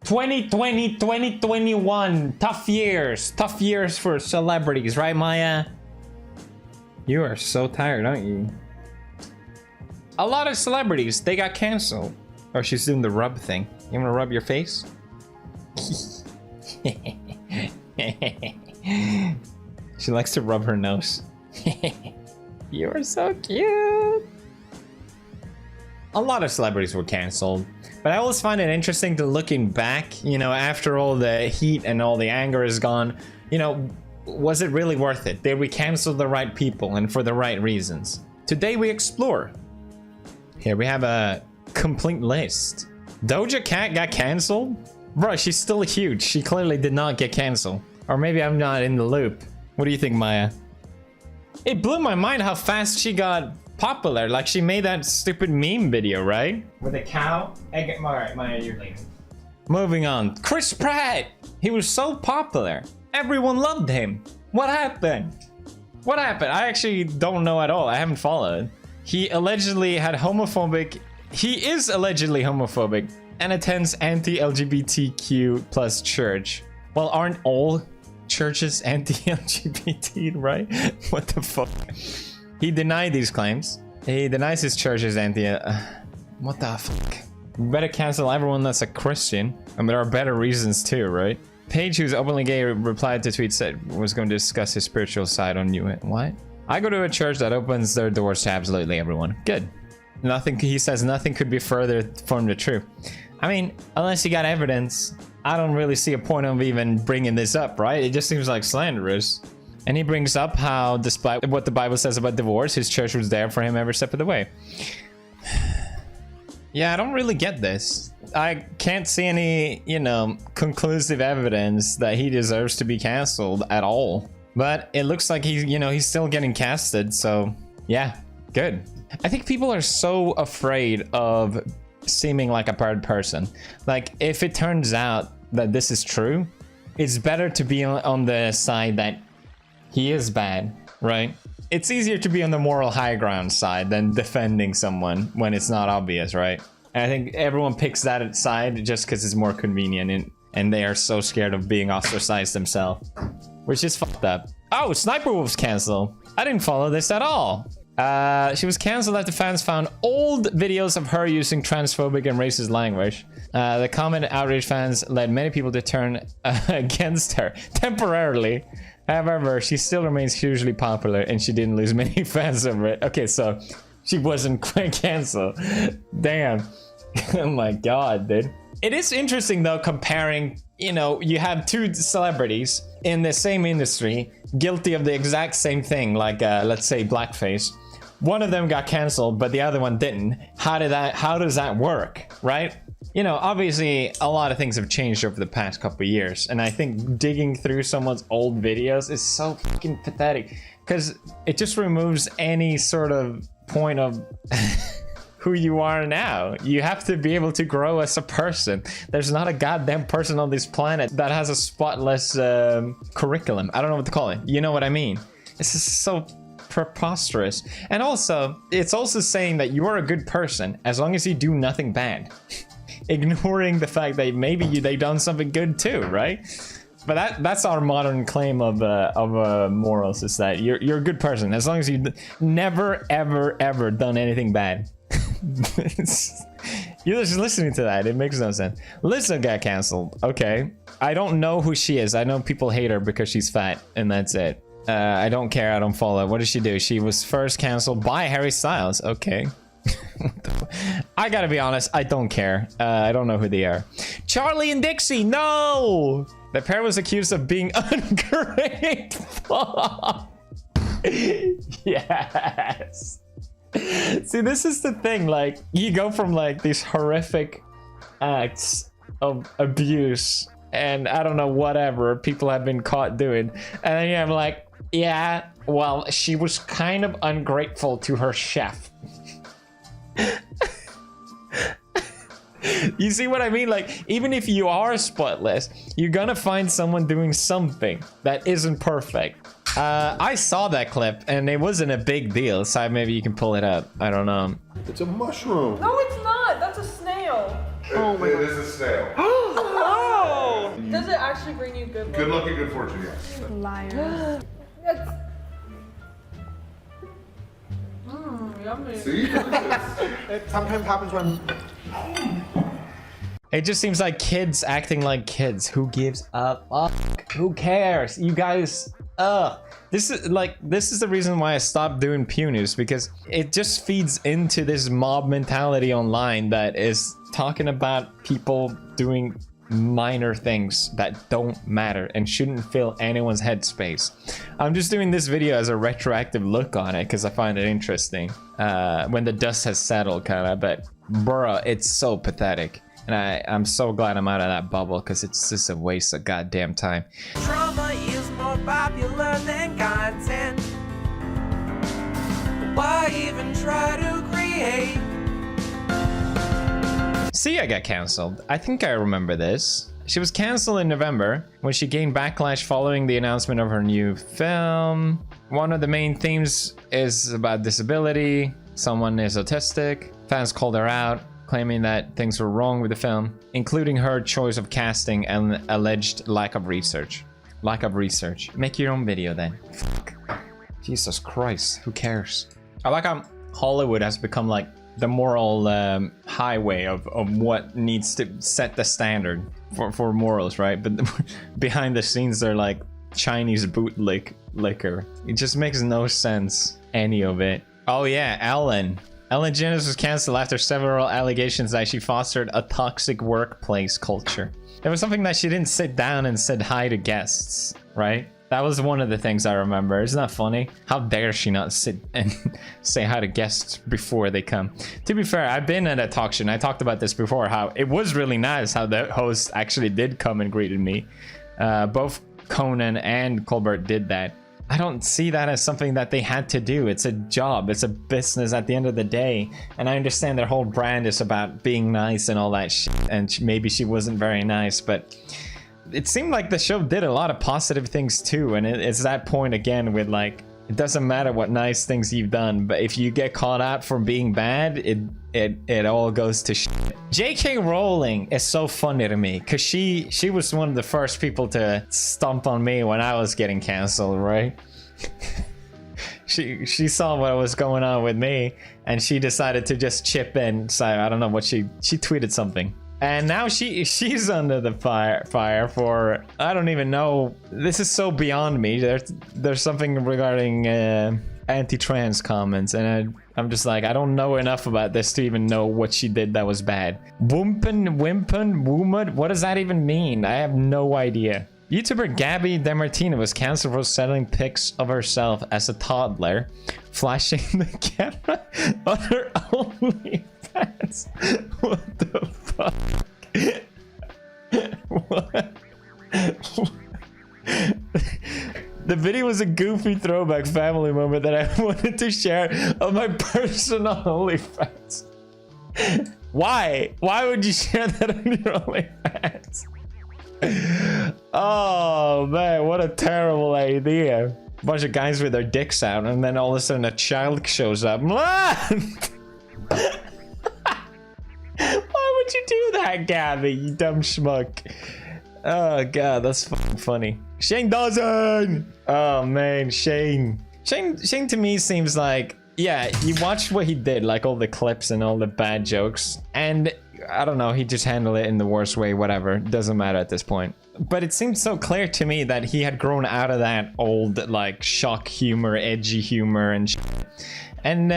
2020, 2021. Tough years. Tough years for celebrities, right, Maya? You are so tired, aren't you? A lot of celebrities, they got canceled. Or she's doing the rub thing. You wanna rub your face? She likes to rub her nose. You are so cute. A lot of celebrities were canceled, but I always find it interesting to looking back, you know, after all the heat and all the anger is gone, you know, was it really worth it? Did we cancel the right people and for the right reasons? Today we explore. Here we have a complete list. Doja Cat got canceled? Bro, she's still huge. She clearly did not get canceled. Or maybe I'm not in the loop. What do you think, Maya? It blew my mind how fast she got popular. Like, she made that stupid meme video, right? With a cow. Alright, Maya, you're leaving. Moving on. Chris Pratt! He was so popular. Everyone loved him. What happened? What happened? I actually don't know at all. I haven't followed. He allegedly had homophobic... He is allegedly homophobic and attends anti-LGBTQ plus church. Well, aren't all churches anti-LGBT, right? What the fuck? He denied these claims. He denies his church is anti... what the fuck? We better cancel everyone that's a Christian. I mean, there are better reasons too, right? Paige, who's openly gay, replied to tweet said was going to discuss his spiritual side on you. What? I go to a church that opens their doors to absolutely everyone. Good. Nothing, he says nothing could be further from the truth. I mean, unless you got evidence, I don't really see a point of even bringing this up, right? It just seems like slanderous. And he brings up how, despite what the Bible says about divorce, his church was there for him every step of the way. Yeah, I don't really get this. I can't see any, you know, conclusive evidence that he deserves to be canceled at all. But it looks like he's, you know, he's still getting casted, so yeah, good. I think people are so afraid of seeming like a bad person. Like, if it turns out that this is true, it's better to be on the side that he is bad, right? It's easier to be on the moral high ground side than defending someone when it's not obvious, right? And I think everyone picks that side just because it's more convenient, and they are so scared of being ostracized themselves, which is fucked up. Oh, Sniper Wolf's canceled. I didn't follow this at all. She was cancelled after fans found old videos of her using transphobic and racist language. The comment outrage fans led many people to turn against her temporarily. However, she still remains hugely popular and she didn't lose many fans over it. Okay, so she wasn't cancelled. Damn. Oh my god, dude. It is interesting though, comparing, you know, you have two celebrities in the same industry guilty of the exact same thing, like let's say blackface. One of them got canceled, but the other one didn't. How does that work, right? You know, obviously a lot of things have changed over the past couple of years, and I think digging through someone's old videos is so fucking pathetic because it just removes any sort of point of who you are now. You have to be able to grow as a person. There's not a goddamn person on this planet that has a spotless curriculum. I don't know what to call it. You know what I mean? This is so preposterous. And also, it's also saying that you are a good person as long as you do nothing bad. Ignoring the fact that maybe they've done something good too, right? But that's our modern claim of morals, is that you're a good person as long as you never ever done anything bad. You're just listening to that, it makes no sense. Lisa got canceled. Okay, I don't know who she is. I know people hate her because she's fat, and that's it. I don't care. I don't follow. What did she do? She was first canceled by Harry Styles. Okay. I gotta be honest, I don't care. I don't know who they are. Charlie and Dixie, no! The pair was accused of being ungrateful. Yes. See, this is the thing, like, you go from like these horrific acts of abuse and I don't know, whatever people have been caught doing, and then you have like, yeah, well, she was kind of ungrateful to her chef. You see what I mean? Like, even if you are spotless, you're gonna find someone doing something that isn't perfect. I saw that clip and it wasn't a big deal, so maybe you can pull it up. I don't know. It's a mushroom. No, it's not. That's a snail. Oh my god. It is a snail. actually bring you good luck. Good luck and good fortune, yes. Liar. That's... yummy. See? It sometimes happens when... It just seems like kids acting like kids. Who gives a fuck? Who cares? You guys, this is the reason why I stopped doing Pew News, because it just feeds into this mob mentality online that is talking about people doing minor things that don't matter and shouldn't fill anyone's headspace. I'm just doing this video as a retroactive look on it because I find it interesting when the dust has settled, kind of. But bruh, it's so pathetic. And I'm so glad I'm out of that bubble, because it's just a waste of goddamn time. Drama is more popular than content. Why even try to create? Sia got cancelled. I think I remember this. She was cancelled in November when she gained backlash following the announcement of her new film. One of the main themes is about disability. Someone is autistic. Fans called her out, claiming that things were wrong with the film, including her choice of casting and alleged lack of research. Lack of research. Make your own video then. Fuck. Jesus Christ, who cares? I like how Hollywood has become like the moral highway of what needs to set the standard for morals, right? But behind the scenes, they're like Chinese bootleg liquor. It just makes no sense, any of it. Oh yeah, Ellen DeGeneres was cancelled after several allegations that she fostered a toxic workplace culture. There was something that she didn't sit down and said hi to guests, right? That was one of the things I remember. Isn't that funny? How dare she not sit and say hi to guests before they come? To be fair, I've been at a talk show and I talked about this before, how it was really nice how the host actually did come and greeted me. Both Conan and Colbert did that. I don't see that as something that they had to do. It's a job. It's a business at the end of the day. And I understand their whole brand is about being nice and all that shit. And maybe she wasn't very nice, but it seemed like the show did a lot of positive things too. And it's that point again with like, it doesn't matter what nice things you've done, but if you get caught out for being bad, it all goes to shit. J.K. Rowling is so funny to me because she was one of the first people to stomp on me when I was getting canceled, right? she saw what was going on with me and she decided to just chip in. So I don't know what she tweeted something. And now she's under the fire for, I don't even know. This is so beyond me. There's something regarding anti-trans comments, and I'm just like, I don't know enough about this to even know what she did that was bad. Wimpen, woomud, what does that even mean? I have no idea. YouTuber Gabby DeMartino was cancelled for selling pics of herself as a toddler, flashing the camera on her OnlyFans. What the fuck? What? The video was a goofy throwback family moment that I wanted to share on my personal OnlyFans. Why? Why would you share that on your OnlyFans? Oh man, what a terrible idea. A bunch of guys with their dicks out and then all of a sudden a child shows up. Why would you do that, Gabby, you dumb schmuck? Oh god, that's fucking funny. Shane Dawson! Oh man, Shane to me seems like, yeah, you watched what he did, like all the clips and all the bad jokes, and I don't know, he just handled it in the worst way, whatever, doesn't matter at this point. But it seemed so clear to me that he had grown out of that old like shock humor, edgy humor and shit. And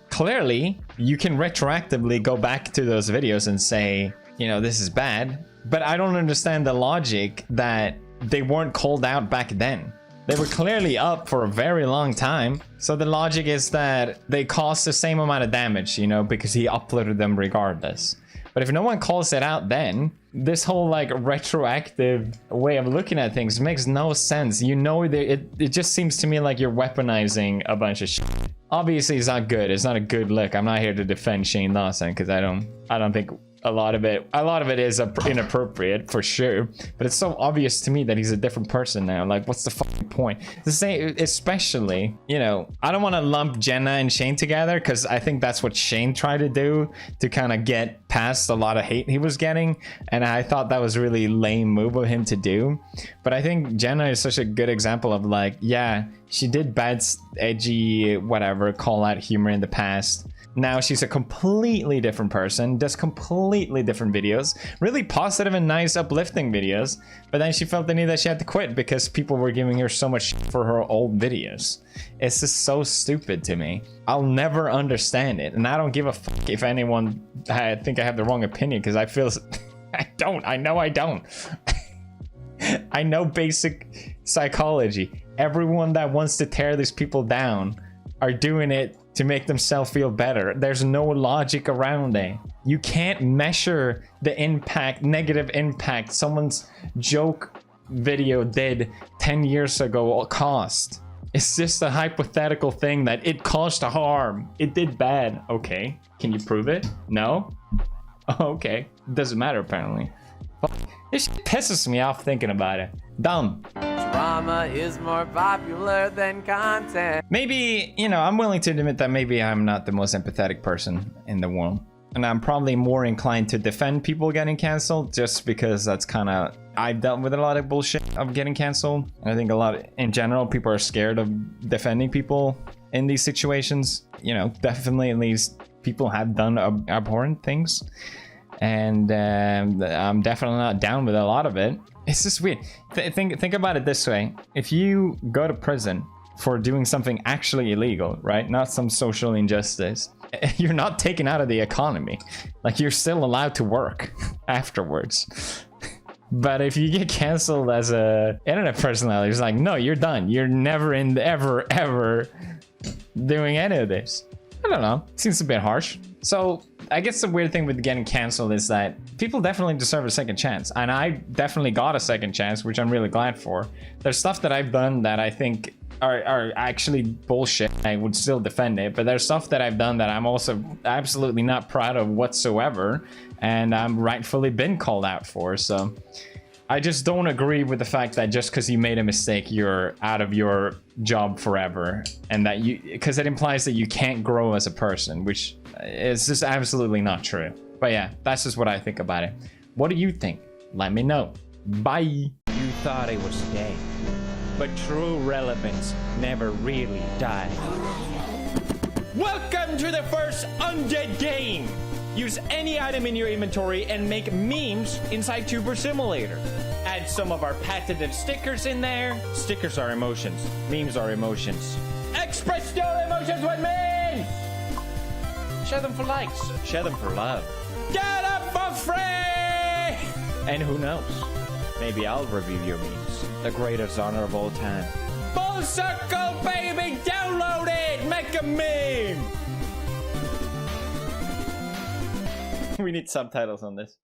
clearly you can retroactively go back to those videos and say, you know, this is bad, but I don't understand the logic that they weren't called out back then. They were clearly up for a very long time. So the logic is that they caused the same amount of damage, you know, because he uploaded them regardless. But if no one calls it out then, this whole like retroactive way of looking at things makes no sense. You know, it just seems to me like you're weaponizing a bunch of shit. Obviously it's not good. It's not a good look. I'm not here to defend Shane Dawson because I don't think a lot of it is inappropriate for sure, but it's so obvious to me that he's a different person now. Like, what's the fucking point? The same, especially, you know, I don't want to lump Jenna and Shane together because I think that's what Shane tried to do to kind of get past a lot of hate he was getting, and I thought that was a really lame move of him to do. But I think Jenna is such a good example of, like, yeah, she did bad, edgy, whatever, call out humor in the past. Now she's a completely different person, does completely different videos, really positive and nice, uplifting videos, but then she felt the need that she had to quit because people were giving her so much shit for her old videos. It's just so stupid to me. I'll never understand it, and I don't give a fuck if anyone I think I have the wrong opinion, because I feel I know I don't. I know basic psychology. Everyone that wants to tear these people down are doing it to make themselves feel better. There's no logic around it. You can't measure the impact, negative impact someone's joke video did 10 years ago cost. It's just a hypothetical thing that it caused harm. It did bad. Okay, can you prove it? No? Okay, doesn't matter apparently. This shit pisses me off thinking about it. Dumb. Drama is more popular than content. Maybe, you know, I'm willing to admit that maybe I'm not the most empathetic person in the world. And I'm probably more inclined to defend people getting canceled just because that's kind of... I've dealt with a lot of bullshit of getting canceled. And I think a lot, in general, people are scared of defending people in these situations. You know, definitely at least people have done abhorrent things. And I'm definitely not down with a lot of it. It's just weird. Think about it this way. If you go to prison for doing something actually illegal, right? Not some social injustice. You're not taken out of the economy. Like, you're still allowed to work afterwards. But if you get canceled as a internet personality, it's like, no, you're done. You're never ever doing any of this. I don't know. Seems a bit harsh. So I guess the weird thing with getting canceled is that people definitely deserve a second chance. And I definitely got a second chance, which I'm really glad for. There's stuff that I've done that I think are actually bullshit. I would still defend it. But there's stuff that I've done that I'm also absolutely not proud of whatsoever. And I'm rightfully been called out for. So I just don't agree with the fact that just because you made a mistake, you're out of your job forever. And that because it implies that you can't grow as a person, which is just absolutely not true. But yeah, that's just what I think about it. What do you think? Let me know. Bye. You thought it was dead, but true relevance never really died. Welcome to the first Undead game! Use any item in your inventory and make memes inside Tuber Simulator. Add some of our patented stickers in there. Stickers are emotions. Memes are emotions. Express your emotions with memes! Share them for likes. Share them for love. Get them for free! And who knows? Maybe I'll review your memes. The greatest honor of all time. Full circle, baby! Download it! Make a meme! We need subtitles on this.